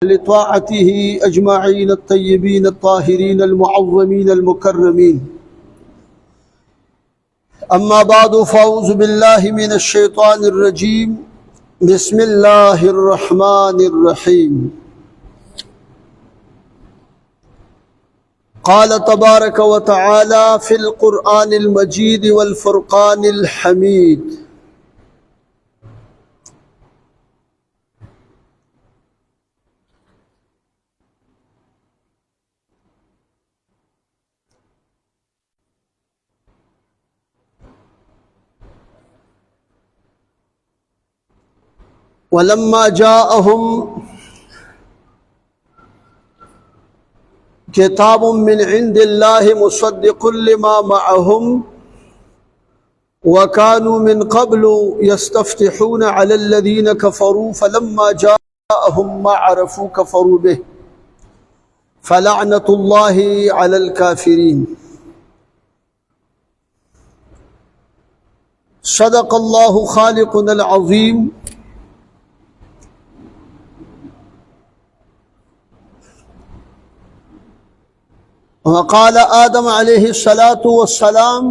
لطاعته أجمعين الطيبين الطاهرين المعظمين المكرمين. أما بعد فأعوذ بالله من الشيطان الرجيم. بسم الله الرحمن الرحيم. قال تبارك وتعالى في القرآن المجيد والفرقان الحميد: ولما جاءهم كتاب من عند الله مصدق لما معهم وكانوا من قبل يستفتحون على الذين كفروا فلما جاءهم ما عرفوا كفروا به فلعنة الله على الكافرين. صدق الله خالقنا العظيم. وقال آدم عليه الصلاة والسلام: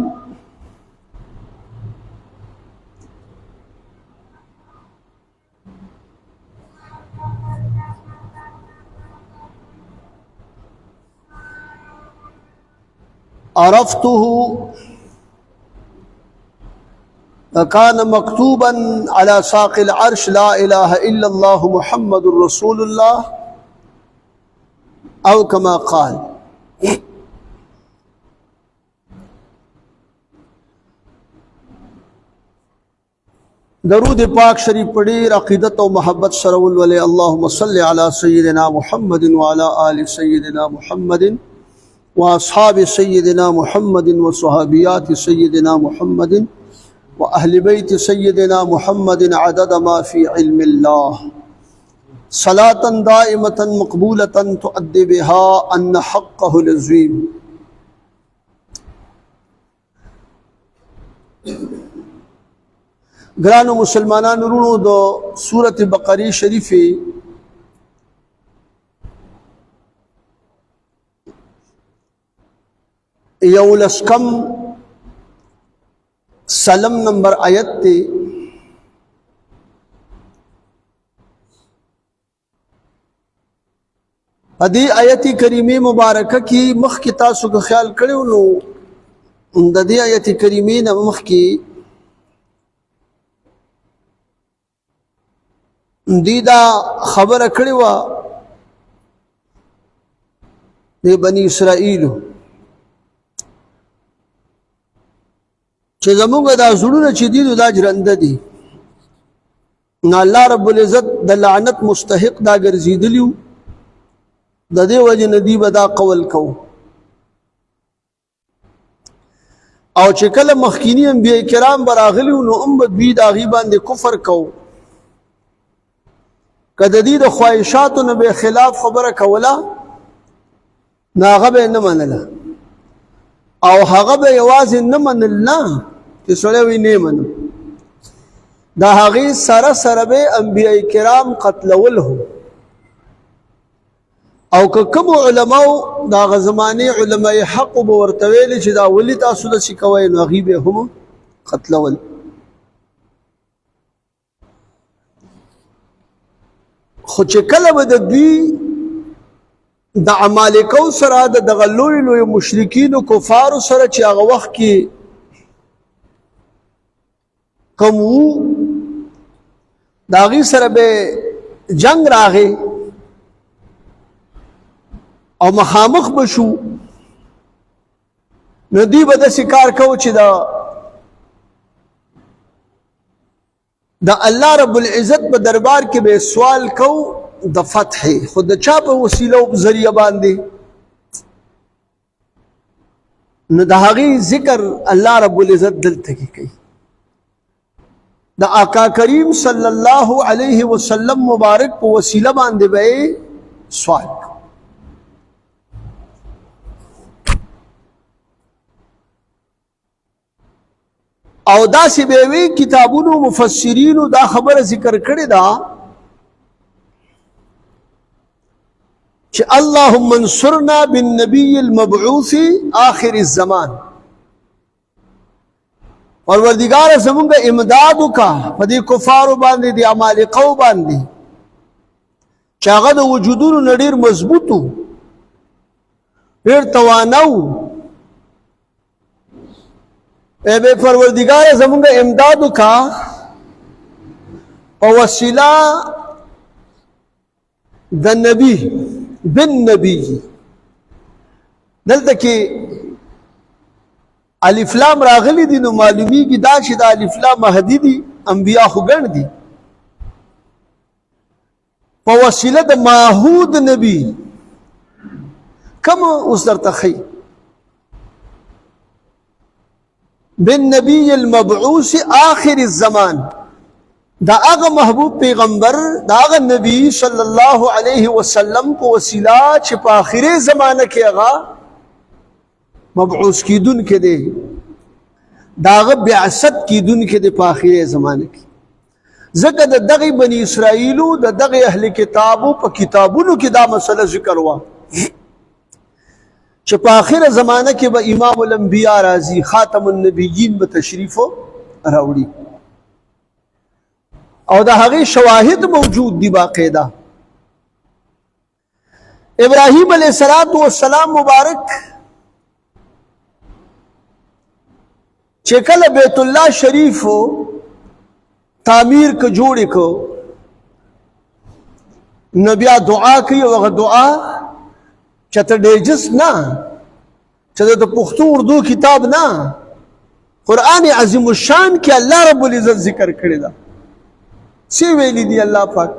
عرفته وكان مكتوبا على ساق العرش لا إله إلا الله محمد رسول الله أو كما قال. درود پاک شریف پڑھی عقیدت و محبت سرول والے اللہم صلی علی سیدنا محمد وعلی آل سیدنا محمد واصحاب سیدنا محمد وصحابیات سیدنا محمد واہل بیت سیدنا محمد عدد ما فی علم اللہ صلاة دائمة مقبولة تؤدی بها ان حقه العظیم. گرانو مسلمانان رونو دو سورت بقری شریف یولسکم سلم نمبر آیت تے ادی آیتی کریمی مبارکہ کی مخ کی تاسو کا خیال کرو نو دی آیتی کریمی نا مخ کی دیدا خبر کړی و د بنی اسرائیل چې زموږ دا زړونه چې دي دا جرنده دي نو الله رب العزت د لعنت مستحق دا ګرځیدلیو د دې وجه ندی به دا قول کو او چې کله مخکینی انبیاء کرام براغلیو نو امت بی دا غي باندې کفر کو کده دی د خواهشاتو نه به خلاف خبره کوله ناغه به نه منله او هغه به یوازې نه منل نه چې سړی وي نه منو دا هغې سره سره به انبیاء کرام قتلوله او که کوم علماو د هغه زمانې علماء حق به ورته ویلې چې دا ولې تاسو داسې کوئ نو هغوی به هم قتلول. خو چې کله به د دوی د عمالقو سره د دغه لوی لوی مشرکینو کفارو سره چې هغه وخت کې کوم وو د هغوی سره به جنگ راغی او مخامخ به شو نو دوی به داسې کار کوو چې دا الله رب العزت په دربار کې به سوال کو د فتح خود چا په وسیله او ذریعہ باندې نو د هغې ذکر الله رب العزت دلته کې کوي. د آقا کریم صلی الله علیه وسلم مبارک په وسیله باندې به سوال کو. او دا سی بیوی کتابونو مفسرینو دا خبر ذکر کړی دا چې اللهم انصرنا بالنبي المبعوث آخر الزمان، پروردگار زمونږ امداد وکړه په دې کفارو باندې، د عمالقو باندې چې هغه د وجودونو نه ډېر مضبوط وو، ډېر توانه وو. ای به پروردگار زمونږ امداد وکړه په وسیله د نبی بن نبی. دلته کې الف لام راغلی دي، نو معلومیږي دا چې د الف لام مهدي دي، انبیا خو ګڼ دي. په وسیله د معهود نبی کوم اوس درته ښیي، بالنبي المبعوث آخر الزمان، دا هغه محبوب پیغمبر، دا هغه نبی صلی الله علیه وسلم په وسیله چې په آخري زمانه کې هغه مبعوث کیدون کې دی، دا هغه بعثت کیدون کې دی په آخري زمانه کې. ځکه د دغه بني اسرائیلو، د دغه اهل کتابو په کتابونو کې دا مسله ذکر وه چې په آخره زمانه کې به امام الانبیاء راځي، خاتم النبیین به تشریف راوړي، او د هغې شواهد موجود دي باقاعده. ابراهیم علیه السلام مبارک چې کله بیت الله شریف تعمیر که جوړې کو، نو بیا دعا کوي، او هغه دعا چته ډیجس نه، چې د پښتو اردو کتاب نه، قرآن عظیم الشان کې الله رب العزت ذکر کړی ده. سی ویلی دی الله پاک،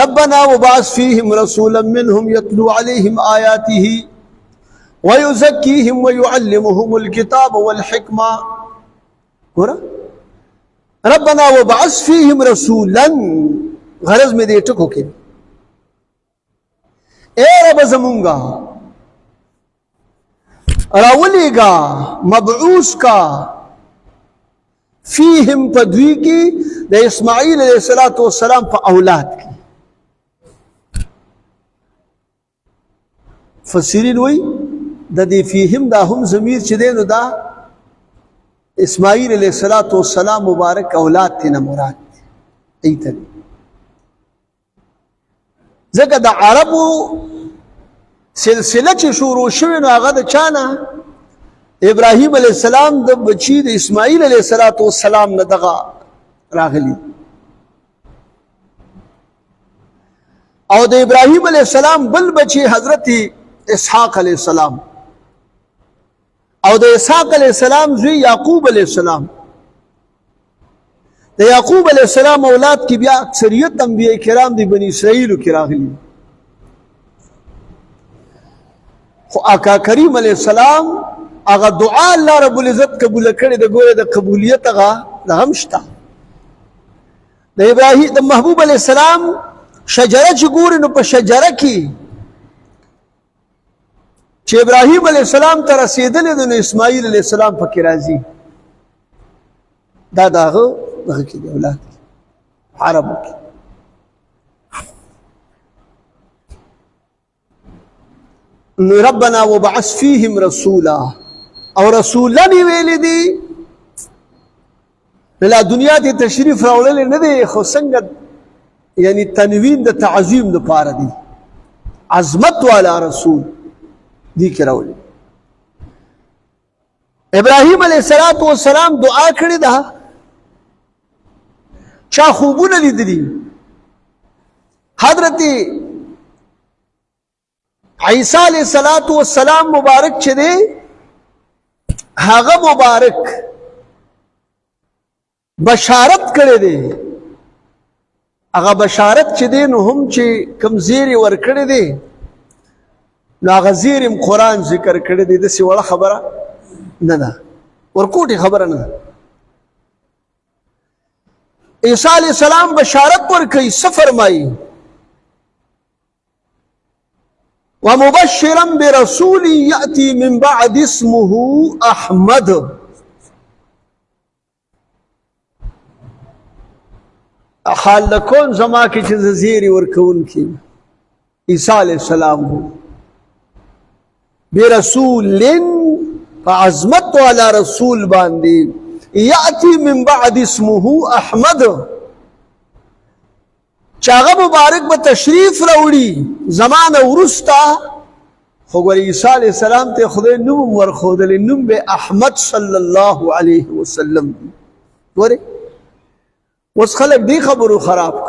ربنا وبعث فيهم رسولا منهم يتلو عليهم آياته ويزكيهم ويعلمهم الكتاب والحكمة. ربنا وبعث فيهم رسولا، غرض میں دے ٹکو کے اے رب زمونگا راولی گا مبعوث کا فیہم پدوی کی دا اسماعیل علیہ السلام پا اولاد کی. فسرین وی دا دی فیہم دا ہم ضمیر چی دینو دا اسماعیل علیہ السلام مبارک اولاد تینا مراد تی ایتا دی. ځکه د عربو سلسله چې شروع شوې نو هغه د چا نه؟ ابراهیم علیه السلام د بچي د اسماعیل علیه السلام نه دغه راغلي، او د ابراهیم علیه السلام بل بچي حضرت اسحاق علیه السلام، او د اسحاق علیه السلام زوی یعقوب علیه السلام. د یعقوب علیہ السلام اولاد کی بیا اکثریت انبیاء کرام دی بنی اسرائیلو کی راغلی، خو آقا کریم علیہ السلام اغا دعا اللہ رب العزت قبول کړي، د ګوره د قبولیت اغا لهم شتا. د ابراهیم د محبوب علیہ السلام شجره چې ګوري نو په شجره کې چې ابراهیم علیہ السلام ته رسیدلې نو اسماعیل علیہ السلام پکې راځي. دا داغه دغه کې دی اولاد عربو کې. نو ربنا وبعث فيهم رسولا، او رسولا ویلې دي لا دنیا ته تشریف راوړل نه دی، خو څنګه یعنی تنوین د تعظیم لپاره دی، عظمت والا رسول دی کې راوړل. ابراهیم علیه السلام دعا کړې ده، چا خوبونه لیدلی؟ حضرت عیسی علیہ السلام مبارک چه دے هغه مبارک بشارت کرے دے، هغه بشارت چه دے نو هم چه کم زیر ور کرے دے نو هغه زیرم قرآن ذکر کرے دے. دسی وڑا خبره نه ده، ورکوٹی خبره نه ده. عیسی علیہ السلام بشارت ورکړي، څه فرمایي؟ ومبشرا برسول یأتی من بعد اسمه احمد. حال لکون زما کې چې زیری ورکون کی عیسی علیہ السلام برسول فعظمت والا رسول باندی یاتی من بعد اسمه احمد چاغه مبارک به تشریف راوړي زمانه ورستا خو ګور عیسی علیہ السلام ته خدای نوم ورخودل نوم به احمد صلی الله علیه وسلم ګوره اوس خلک دی خبرو خراب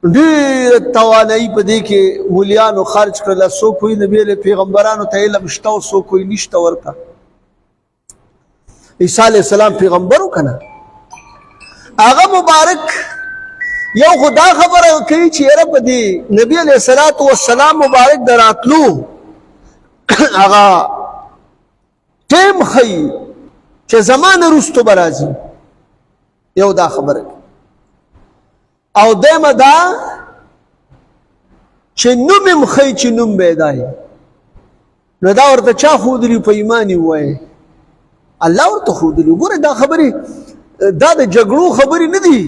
ډېر توانایي په دې کې مولیانو خرج کړله څوک وایي نبي له پیغمبرانو ته علم شته او څوک وایي نشته ورته عیسی علیہ السلام پیغمبر و کنه هغه مبارک یو خدا خبره کوي چې یاره په دې نبي علیہ الصلوۃ والسلام مبارک دراتلو هغه ټیم ښیي چې زمانه رستو به راځي یو دا خبره او دیمه دا چې نوم یې ښیي چې نوم به یې دی نو دا ورته چا ښودلي په ایمان یې ووایي الله ورته ښودلي ګوره دا خبرې دا د جګړو خبرې نه دي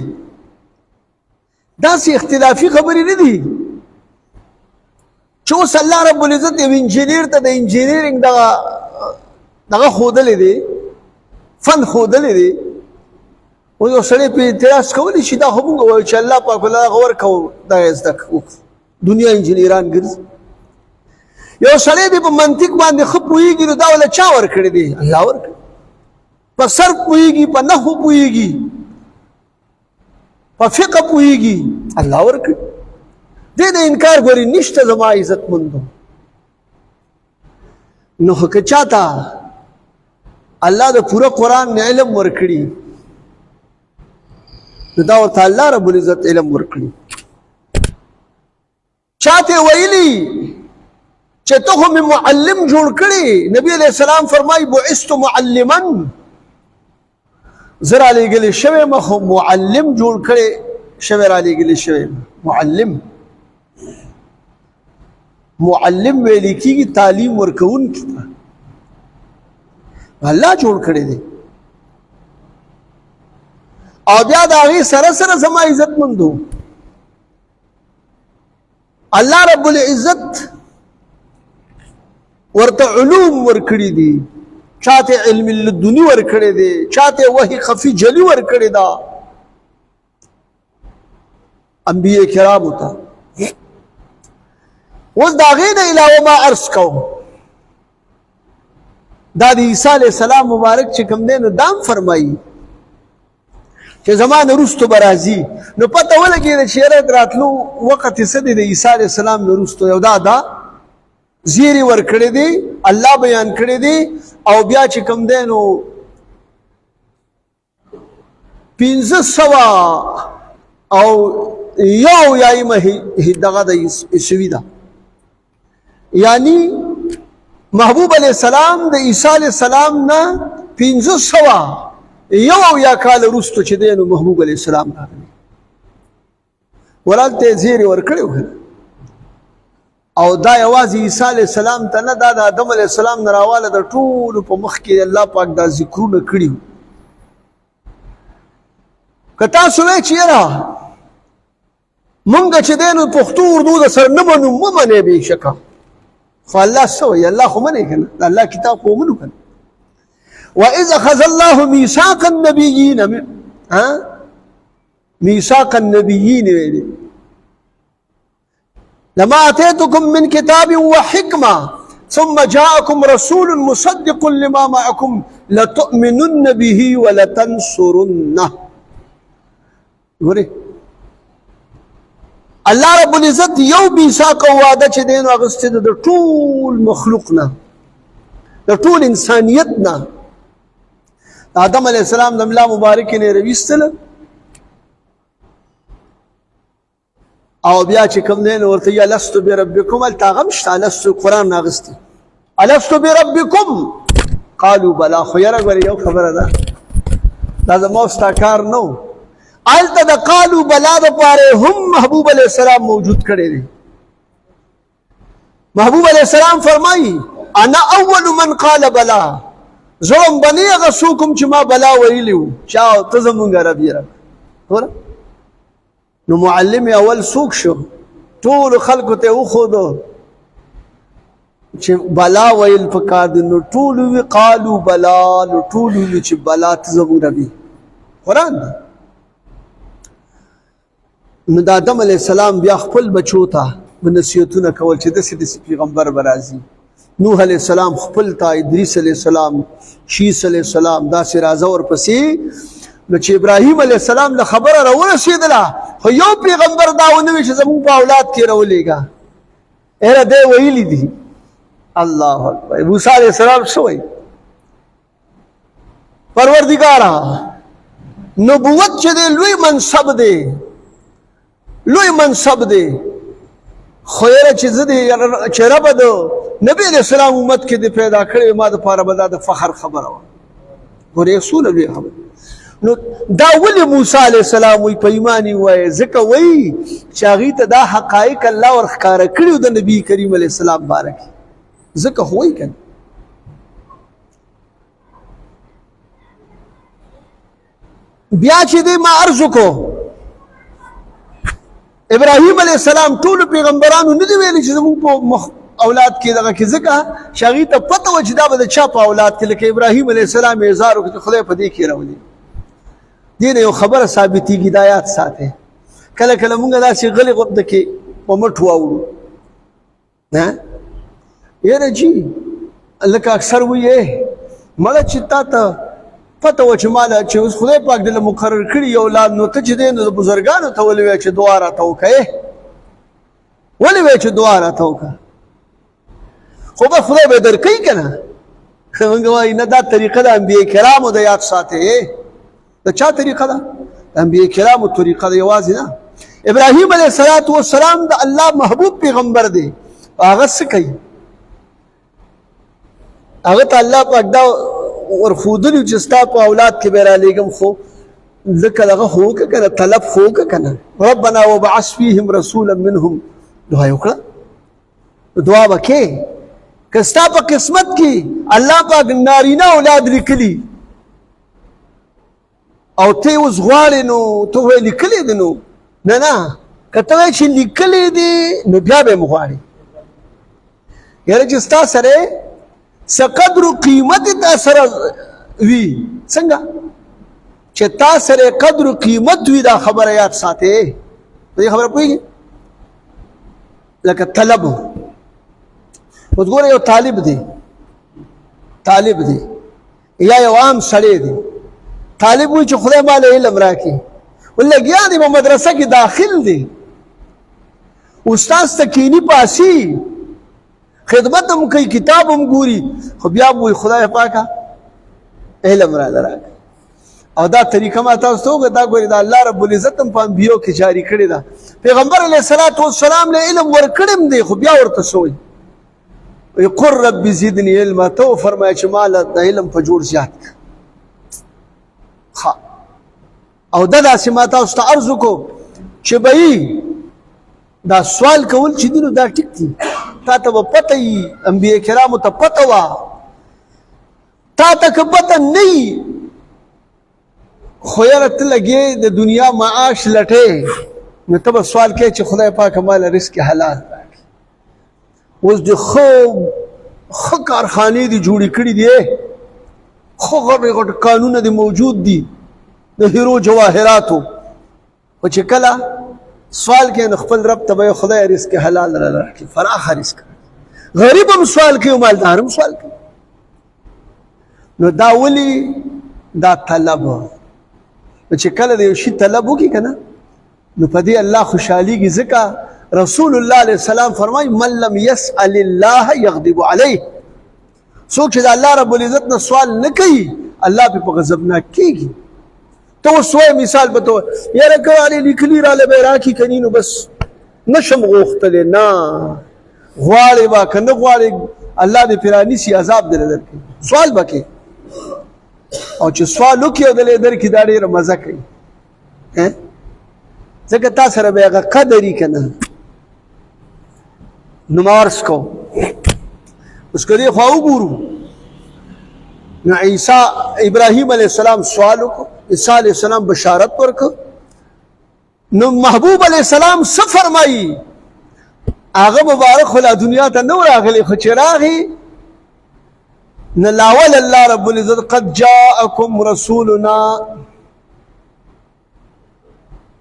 داسې اختلافي خبرې نه دي چې اوس الله رب العزت یو انجینیر ته د انجینیرنګ دغه ښودلی دی فن ښودلی دی اوس یو سړی پرې اعتراض کولی شي دا خو مونږ وایو چې الله پاک الله هغه ورکوو دغه یې زده کړو دنیا انجینیران ګرځي یو سړی دی په منطق باندې ښه پوهېږي نو دا وله چا ورکړی دی الله ورکړي په صرف پوهېږي په نحو پوهېږي په فقه پوهېږي الله ورکړي دې د انکار ګورې نشته زما عزتمندو نو خو که چاته الله د پوره قرآن نه علم ورکړي نو دا ورته الله رب العزت علم ورکړي چاته ویلي چې ته خو مې معلم جوړ کړي نبي علیہ السلام فرمایي بعثت معلما زه رالیږلی شوی یم خو معلم جوړ کړی شوی رالیږلی شوی یم معلم ویلی کېږي تعلیم ورکوونکي ته الله جوړ کړی دی او بیا د هغې سره سره زما عزتمندو الله رب العزت ورته علوم ورکړي دي چاته علم لدنی ورکړي دي چاته وحی خفی جلی ورکړي دا انبیاء کرام ته اوس د هغې نه علاوه ما عرض کوم دا د عیسی علیہ السلام مبارک چې کوم دی نو دام فرمایي چې زمانه وروستو به راځي نو پته ولګېده چې یاره راتلو وخت یې څه دی د عیسی علیہ السلام نه وروستو یو دا زیری ورکړی دی الله بیان کړی دی او بیا چې کوم دی نو 500 او یو یایمه دغه د عیسوي ده یعنی محبوب علیہ السلام د عیسی علیہ السلام نه 500 یو یا کال وروسته چې دی نو محبوب علیہ السلام راغلی ولالته یې زیری ورکړی و او دا یوازې عیسی علیہ السلام ته نه دا د آدم علیہ السلام نه راواله د ټولو په مخ کې الله پاک دا ذکرونه کړي که تاسو وایئ چې یاره مونږ چې دی نو پښتو اردو د سر نه منو مه منئ بېشکه خو الله څه وایي الله خو منئ که نه د الله کتاب خو ومنو که نه وَإِذْ أَخَذَ اللَّهُ مِيثَاقَ النَّبِيِّينَ ميثاق النبيين ویلي لما آتيتكم من كتاب وحكمة ثم جاءكم رسول مصدق لما معكم لتؤمنن به ولتنصرنه ګورئ الله رب العزت یو میثاق او وعده چې دی نو اخیستی ده د ټول مخلوق نه د ټول انسانیت نه آدم علیہ السلام د ملا مبارک نه راویستله او بیا چې کوم دی نو ورته یې الستو بربکم هلته هغه هم شته الستو قرآن راغستی الستو بربکم قالوا بلا خو یاره ګورې یو خبره ده دا زما او ستا کار نه و هلته د قالوا بلا دپاره هم محبوب علیہ السلام موجود کړی دی محبوب علیہ السلام فرمایي انا اول من قال بلا زوم بنی هغه څوک هم چې ما بلا ویلی و چا ته زمونږ رب یې رب نو معلم اول څوک شو ټول خلکو ته وښودو چې بلا ویل پکار دي، نو ټول وی قالو بلا، نو ټول وی چې بلا ته زموږ ربي قرآن دی. نو د آدم علیه السلام بیا خپل بچو ته نصیحتونه کول چې داسې داسې پیغمبر به راځي. نوح علیه السلام خپل ته، ادریس علیه السلام، شیس علیه السلام، داسې راځه ورپسې. نو چې ابراهیم علیه السلام له خبره راورسېدله، خو یو پیغمبر دا ونه وي چې زموږ په اولاد کې راولېږه. یاره دی ویلي دي. الله اکبر. موسی علیه السلام څه وایي؟ پروردګاره نبوت چې دی لوی منصب دی، لوی منصب دی، خو یاره چې زه دې چې ربه د نبي علیه السلام امت کې دې پیدا کړی، ما دپاره به دا د فخر خبره وه. ګورې څونه لوی خبره. نو دا ولې موسی علیه السلام وایي په ایمان یې ووایه؟ ځکه وایي چې هغوی ته دا حقایق الله ورښکاره کړي د نبي کریم علیه السلام باره کې. ځکه خو وایي که نه. بیا چې دی ما عرض وکړو ابراهیم علیه السلام ټولو پیغمبرانو نه دي ویلي چې زموږ په اولاد کې دغه کې، ځکه چې هغوی ته پته وه چې دا به د چا په اولاد کې، لکه ابراهیم علیه السلام یې اظهار وکړو چې خدای په دې کې راولي. دې نه یو خبره ثابتېږي، دا یاد ساتئ. کله کله مونږ داسې غلې غونډه کې په مټ واوړو، یاره جي لکه اکثر وایي مړه چې تا ته پته وه چې ماله چې اوس خدای پاک دې له مقرر کړي یو اولاد، نو ته چې دی نو د بزرګانو ته ولې وایې چې دعا راته وکړې؟ ولې وایې چې دعا راته وکړه؟ خو به خدای به در کوي که نه؟ مونږ وایي نه، دا طریقه د انبیا کرامو د یاد ساتئ. د چا طریقه ده؟ د انبیا کرامو طریقه ده، یوازې نه. ابراهیم علیه السلام د الله محبوب پیغمبر دی. هغه څه کوي؟ هغه ته الله پاک دا ورښودلي چې ستا په اولاد کې به یې رالیږم، خو ځکه دغه خو وکړه که نه، طلب خو وکړه که نه. ربنا وبعث فیهم رسولا منهم. دعا یې وکړه، دعا به کې. که ستا په قسمت کې الله پاک نارینه اولاد لیکلي او ته یې اوس غواړې، نو ته وایې لیکلی دی، نو نه نه، که ته وایې چې لیکلی دی نو بیا به یې م غواړې. یاره چې ستا سره څه قدر و قیمت تا سره وي، څنګه چې تا سره قدر و قیمت وي، دا خبره یاد ساتئ. په دې خبره پوهېږې؟ لکه طلب. اوس ګوره یو طالب دی یا یو عام سړی دی. طالب وایي چې خدای ماله علم راکړي، لګیا دی په مدرسه کې داخل دی، استاذ ته کینی پاسي، خدمت هم کوي، کتاب هم ګوري، خو بیا به وایي خدای پاکه علم راله راکړه. او دا طریقه ما تاسو ته وګورئ، دا ګورئ د الله رب العزت هم په انبیو کې جاري کړې ده. پیغمبر علیه السلام له علم ورکړی هم دی، خو بیا ورته څه وایي؟ قل رب زدني علما. ته وفرمایه چې ما له د علم په جوړ زیات کړه. او دا داسې ما تاسو ته عرض وکړو چې بهی دا سوال کول چې دي نو دا ټیک دي. تا ته به پته وي، انبیا کرامو ته پته وه، تا ته که پته نه وي خو یاره ته لګې د دنیا معاش لټې، نو ته به سوال کوې چې خدای پاکه ماله رزق حلال راکړي. اوس د ښه کارخانې دي جوړې کړي دي، خو غټ قانونه دي موجود دي د هیرو جواهراتو، خو چې کله سوال کوي نو خپل رب ته به خدای رزق حلال راکړي، فراخه رزق. غریب هم سوال کوي، مالدار هم سوال کوي. نو دا ولې؟ دا طلب. چې کله د یو شي طلب وکړي که نه، نو په دې الله خوشحالېږي. ځکه رسول الله علیه السلام فرمایي من لم یسأل الله یغضب علیه. څوک چې د الله رب العزت نه سوال نه کوي، الله پې په غضبناک کېږي. ته اوس وایې مثال به ته وایې یاره که رالې لیکلي راله به یې راکړي که نو بس نشم غوښتلی. نه، غواړې به که نه غواړې الله دې پرانیسي، عذاب دې درکړي. سوال به کوې، او چې سوال وکړي او دلې درکړي دا ډېره مزه کوي، ځکه تا سره به هغه قدر وي که نه. نو ما عرض کوو اوس که دې خوا وګورو، نو ابراهیم علیه السلام سوال وکړو، عیسی علیه السلام بشارت ورکړ. نو محبوب علیه السلام څه فرمایي؟ هغه مبارک خو لا دنیا ته نه راغلی، خو چې راغی نه لاول الله رب العزت قد جاءکم رسولنا،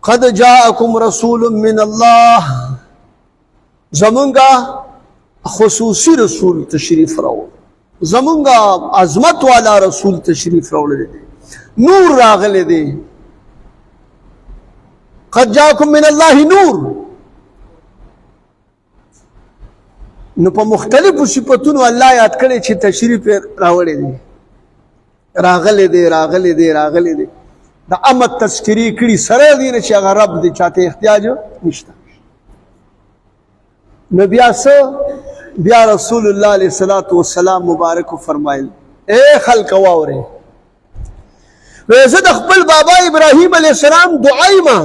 قد جاءکم رسول من الله، زمونږه خصوصي رسول تشریف راوړ، زمونږه عظمت والا رسول تشریف راوړی دی، نور راغلی دی. قد جاءکم من الله نور. نو په مختلفو صفتونو الله یاد کړي چې تشریف راوړی دی، راغلی دی راغلی دی راغلی دی. د امت تذکری کړي سره دی نه چې هغه رب دی، چاته احتیاج نشته. نو بیا رسول الله علیه الصلاۃ والسلام مبارک فرمایل اے خلق واوري، زه د خپل بابا ابراهیم علیه السلام دعایما،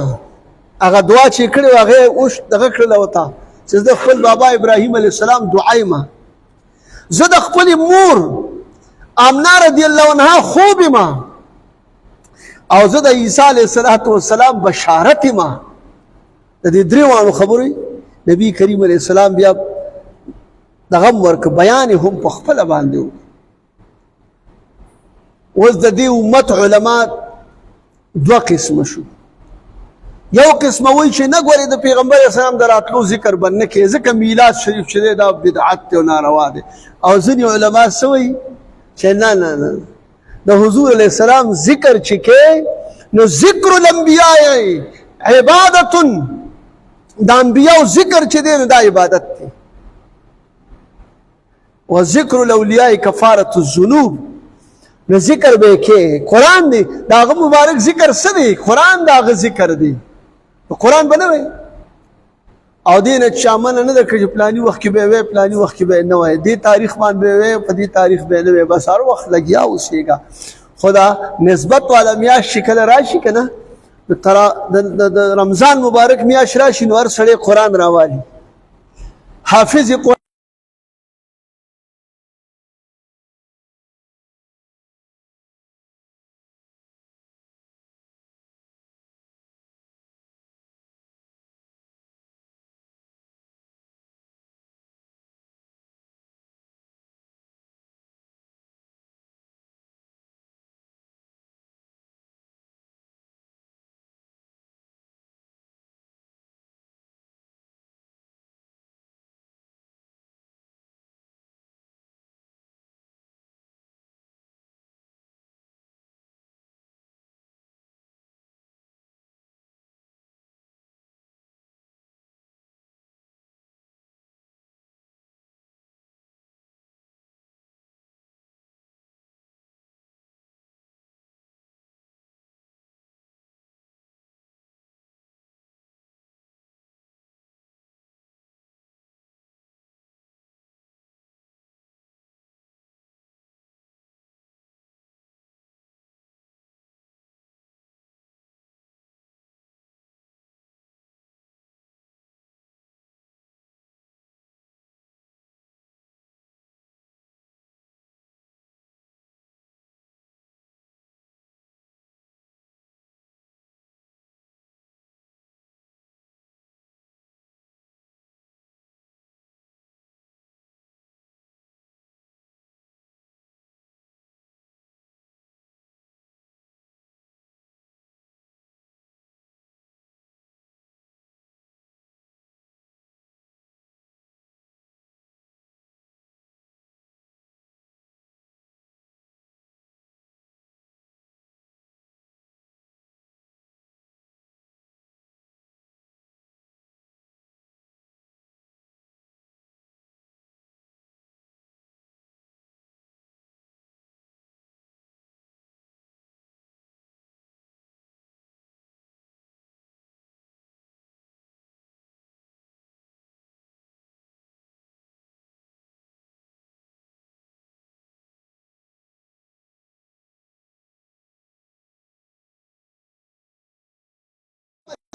هغه دعا چې کړې هغه اوس دغه کړله وته چې د خپل بابا ابراهیم علیه السلام دعایما، زه د خپل مور آمنه رضی الله عنها خوب ما، او زه د عیسی علیه السلام بشارت ما. د دې درېواړو خبرې نبی کریم علیه السلام بیا دغه ورک بیان هم په خپل باندې و. اوس د دې امت علما دوه قسمه شو. یو قسمه وایي چې نه ګورې د پیغمبر اسلام د راتلو ذکر به نه کوې، ځکه میلاد شریف چې دی دا بدعت دی او ناروا دی. او ځینې علما څه وایي چې نه نه نه د حضور علیه السلام ذکر چې کوې نو ذکر الانبیاء عبادت، د انبیاء ذکر چې دی نو دا عبادت دی. و ذکر الاولیاء کفارة الذنوب، نو ذکر به کې قرآن دی، دا هغه مبارک ذکر څه دی؟ قرآن دا هغه ذکر دی. قرآن به نه وایي او دې نه چا منع نه ده کړې چې پلاني وخت کې به یې وایي، پلاني وخت کې به یې نه وایي، دې تاریخ باندې به یې وایي، په دې تاریخ به یې نه وایي، بس هر وخت لګیا اوسېږه. خو دا نسبت والا میاشت چې کله راشي که نه، د رمضان مبارک میاشت راشي نو هر سړی قرآن راوالي، حافظ قرآن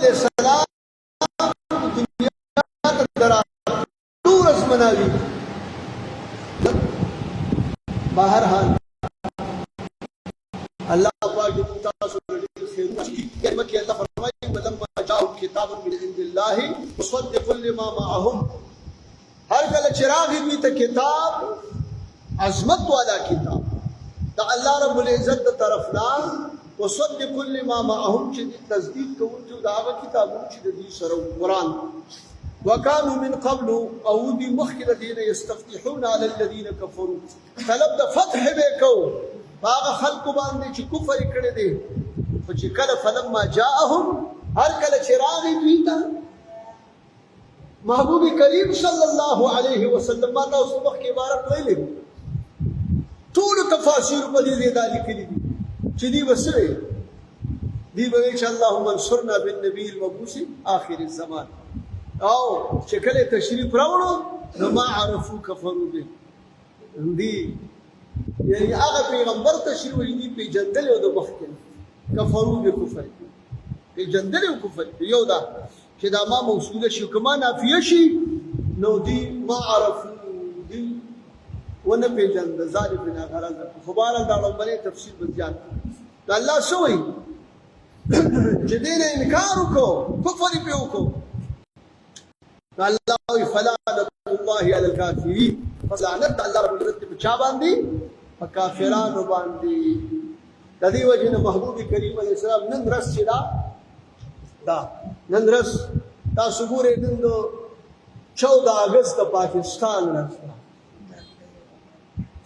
السلام دنیا ته دراتلو ورځ مناوي. بهرحال الله پاک تاسو ډېر خیر کړي. کې الله فرمایي ولما جاءهم كتاب من عند الله مصدق لما معهم هر کله چې راغی دوی ته کتاب عظمت والا کتاب د الله رب العزت د طرفنا وصدق لما معهم چې تصدیق کوونکي د هغه کتابونو چې د دې سره قرآن وكانوا من قبل او دي مخکې د دې یستفتحون علی الذین کفروا طلب د فتح به کو هغه خلق باندې چې کفر کړي دي خو چې کله فلما جاءهم هر کله چې راغی دوی ته محبوب کریم صلی الله علیه وسلم ما تاسو مخکې عبارت ویلې ټول تفاسیر په دې ځای لیکلي دي چې دی وسوي دی به چې اللهم انصرنا بالنبي المبعوث آخر الزمان او چې کله تشریف راوړو نو ما عرفو کفروا به دی یعنی هغه پیغمبر تشریف دی په جندل او د مخکې کفروا به کفر په جندل او کفر یو دا چې دا ما موصوله شي کما نافیه شي نو دی ما عرفو دی ونه پیژند ظالم بنا غرض خبر دا لومړی تفصیل بزیات دا الله سوې چې دې انکار وکړو کفر په وکړو الله فلا الله على الكافرين فلعنت الله رب العزت په چا باندې په کافرانو باندې د دې وجه محبوب کریم علیه السلام نن رس چې دا نن رس تاسو ګورئ نن 14 اگست پاکستان راځي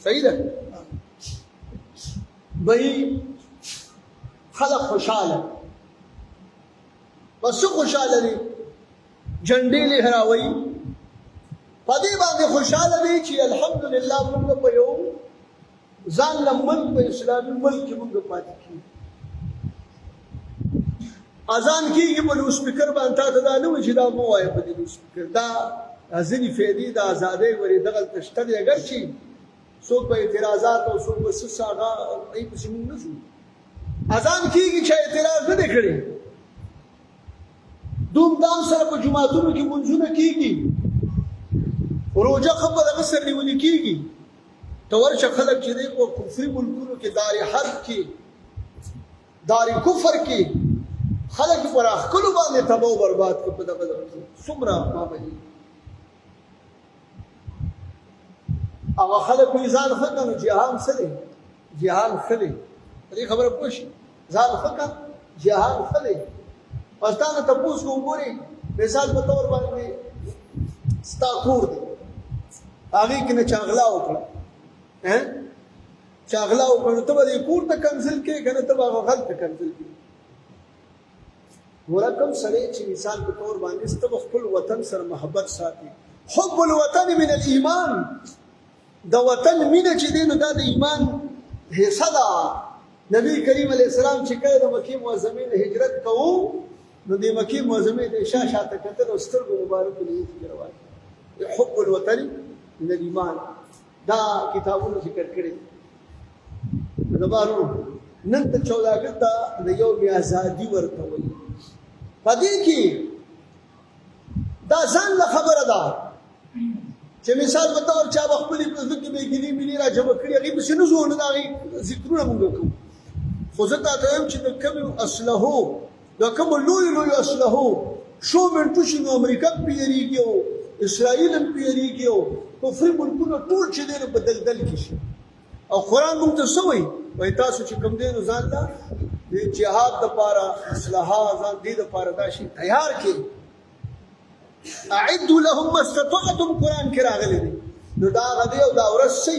صحیح ده بھئی خلق خوشاله بس خوشاله دي جنډې لهراوي پدې باندې خوشاله دي چې الحمدلله موږ په یو ځان لمن په اسلامي ملک کې موږ پاتې کیږو اذان کیږي په لو سپیکر باندې ته دا نه و چې دا مو وایي په دې لو سپیکر دا ځینې فائدې د ازادۍ ورې دغه تشته دی اگر چې څوک په اعتراضات او څوک په ساغه ای په سیمون نه شو اذان کیږي چې اعتراض نه کړي دوم دام سره په جمعاتونو کې منځونه کیږي روزه خبره غسر نیول کیږي تورشه خلک چې دی په کفر ملکونو کې دار حرب کې دار کفر کې خلک پر خپل باندې تباہ او برباد کړ په دغه څومره ما باندې هغه خلک په ځان خدانو جهان سره جهان خله دې خبره پوښي ځان خدای جهان خله پښتانه تاسو وګورئ مثال په تور باندې ستا کور دی هغه کې نه چاغلا وکړه چاغلا وکړه ته به کور ته کنسل کې کنه ته به غلط کنسل کې ورکم سره چې مثال په تور باندې ست خپل وطن سره محبت ساتي حب الوطن من الايمان د وطن مینه چې دین دا د ایمان حصہ ده نبی کریم علیه السلام چې کله د مکه معظمه هجرت کوو نو د مکه معظمه د شاته کتل او سترګو مبارک دې روان حب الوطن من الايمان دا کتابونو ذکر کړی دا بارو نن ته 14 اگست د یوم ازادي ورته وایي پدې کې دا ځان له خبره ده چې مثال په تور چا خپل په ځکه به ګلی ملي را جمع کړی هغه په شنو زونه دا ذکرونه موږ کوو خو زه ته وایم چې د کوم اصلهو د کوم لوی اصلهو شو منټو چې امریکا پیریږي او اسرائیل پیریږي او کفر ملکونه ټول چې دین بدل کې شي او قران موږ ته سوې وای تاسو چې کوم دین ځان ته د جهاد لپاره اصلاحه ځان دې لپاره دا شي تیار کړي اعدوا لهم ما استطعتم قران کې راغلي دي نو دا غدي او دا ورسې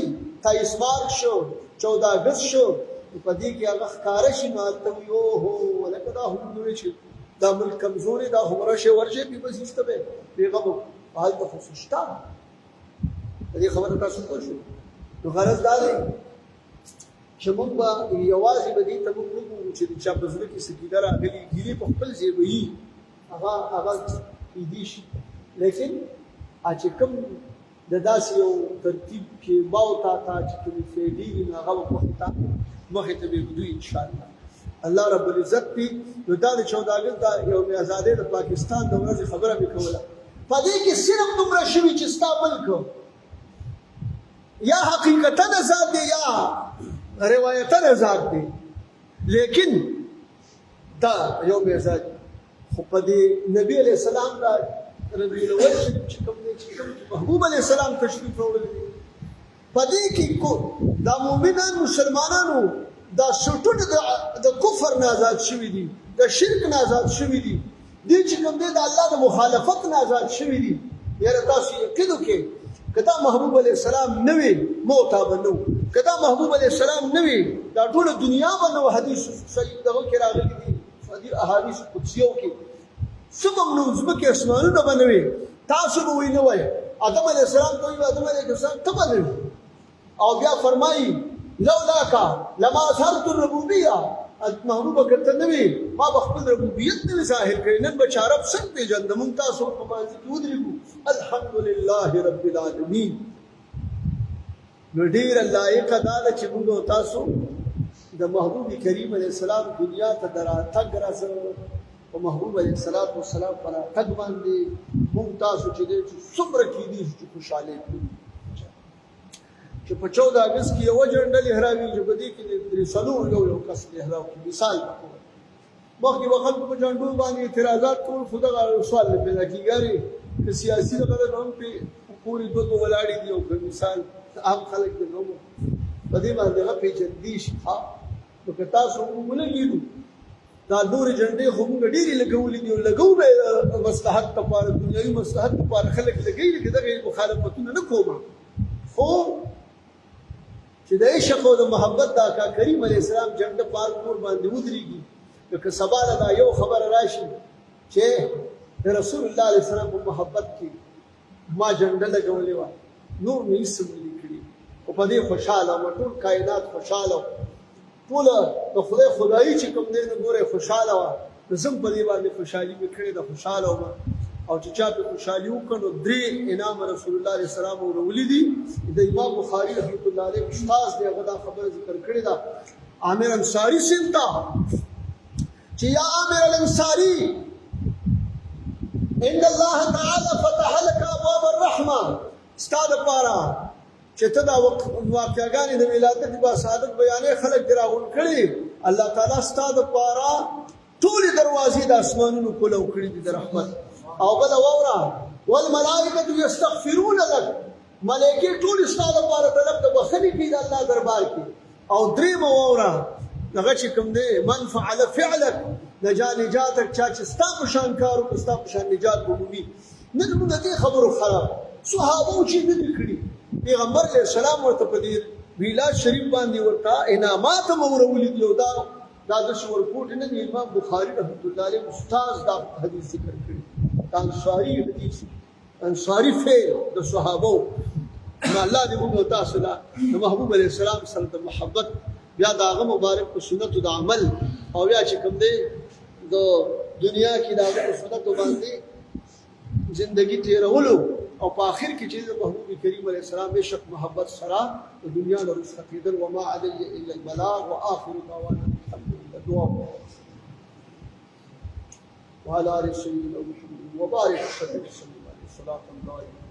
23 مارچ شو 14 اگست شو په دې کې هغه ښکار شي نو ته یو هو ولکه دا هم دوی شي دا ملک کمزوري دا همره شي ورشه په بسسته به پیغام حال د خصوصتا دې خبره تاسو کو شو نو غرض دا دی چې موږ به یوازې به دې ته موږ چې چا په ځل کې سکیدار غلي ګيري په خپل ځای وي هغه دې شي لیکن اچ کوم د داسې یو ترتیب کې باو تا چې کوم فعلی نه هغه وخت مخه ته به دوی ان شاء الله الله رب العزت دې نو دا 14 اگست دا یوم ازادۍ د پاکستان د ورځې خبره وکوله پدې کې صرف دومره شوی چې ستابل کو یا حقیقتا آزاد دی یا روایتا آزاد دی لیکن دا یوم ازادۍ خو پدې نبی علیہ السلام دا ربیع الاول شریف چې کوم دی چې کوم محبوب علیه السلام تشریف راوړلی دی په دې کې دا مؤمنان مسلمانانو دا سټونه د کفر نه آزاد شوي دي د شرک نه آزاد شوي دي دې چې کوم دی د الله د مخالفت نه آزاد شوي دي یاره تاسو یقین وکړئ که دا محبوب علیه السلام نه وي موتا به نه و که دا محبوب علیه السلام نه وي دا ټوله دنیا به نه و حدیث صحیح دغه کې راغلي دي احادیث قدسیو کې څه به نه و ځمکې اسمانونه به نه وي تاسو به وایي نه وایه آدم علیه السلام ته وایي آدم علیه السلام ته به نه وي او بیا فرمایي لولاکا لما اظهرت الربوبیه محبوبه که ته نه وي ما به خپل ربوبیت نه وي ظاهر کړی نن به چې عرب څنګه پېژنده مونږ تاسو په مانځ کې ودرېږو الحمدلله رب العالمین نو ډېره لایقه دا ده چې موږ او تاسو د محبوب کریم علیه السلام دنیا ته د راتګ راسره په محبوب علیه السلام په راتګ باندې موږ تاسو چې دی چې څومره کېدي چې خوشحالۍ کړو چې په 14 اګست کې یوه جنډه لهراوي چې په دې کې د څلور یو کس لهراو کې مثال مخکې به خلکو په جنډو باندې اعتراضات کول خو دغه سوال نه پیدا کېږي که سیاسي دغه هم پې پورې دوه ولاړې دي او که مثال عام خلک د نومو په دې باندې هغه پېژندي شي نو که تاسو ولګېدو دا نورې جنډې خو موږ ډېرې لګولې دي او لګو به مصلحت لپاره دنیوي مصلحت لپاره خلک لګوي لکه دغه مخالفتونه نه کوم خو چې د عشق او د محبت د آقا کریم علیه السلام جنډه پار کور باندې ودرېږي نو که سبا دا یو خبره راشي چې د رسول الله علیه السلام په محبت کې ما جنډه لګولې وه نور مې هېڅ نه دي کړي خو په دې خوشحاله وم ټول کائنات خوشحاله وم ټوله د خدای خدایي چې کوم دی نو ګورئ خوشحاله وه نو زه هم په دې باندې خوشحالي مې کړې ده خوشحاله وم او چې چا پې خوشحالي وکړ نو 3 انعام رسول الله علیه السلام ورولي دي د امام بخاري رحمت الله علیه استاد دی هغه دا خبره ذکر کړې ده عامر انصاري صاحب ته چې یا عامر الانصاري ان الله تعالی فتح لك ابواب الرحمه ستا دپاره چې ته دا واقعګانې د ولادت با سعادت بیانې خلک دې راغونډ کړي الله تعالی ستا دپاره ټولې دروازې د اسمانونو کولو کړي دي د رحمت او بله واوره والملائکة یستغفرون لك ملایکې ټولې ستا دپاره طلب د بخښنې کوي د الله دربار کې او درېیمه واوره هغه چې کوم دی من فعل فعلک نجاتک چا چې ستا په شان کار وکړو ستا په شان نجات به مومي نن موږ دې خبرو خراب صحابو چې نه دي کړي پیغمبر علیه السلام ورته په دې میلاد شریف باندې ورته انعامات هم ورولي دي او دا داسې ورکوټ نه دي امام بخاري رحمت الله علیه استاد دا حدیث ذکر کړي انصاري حدیث انصاري فعل د صحابو نو الله دې موږ تاسو له محبوب علیه السلام سره د محبت بیا د هغه مبارک په سنتو د عمل او بیا چې کوم دی د دنیا کې د هغه په سنتو باندې زندگی تېرولو او په آخر کې چې د محبوب کریم علیه السلام عشق محبت سره د دنیا نه رخصت کېدل وما علی الا البلاغ واخر دعوانا الحمد لله دعا وعلى آل سيدنا محمد وبارك وسلم عليه صلاة الله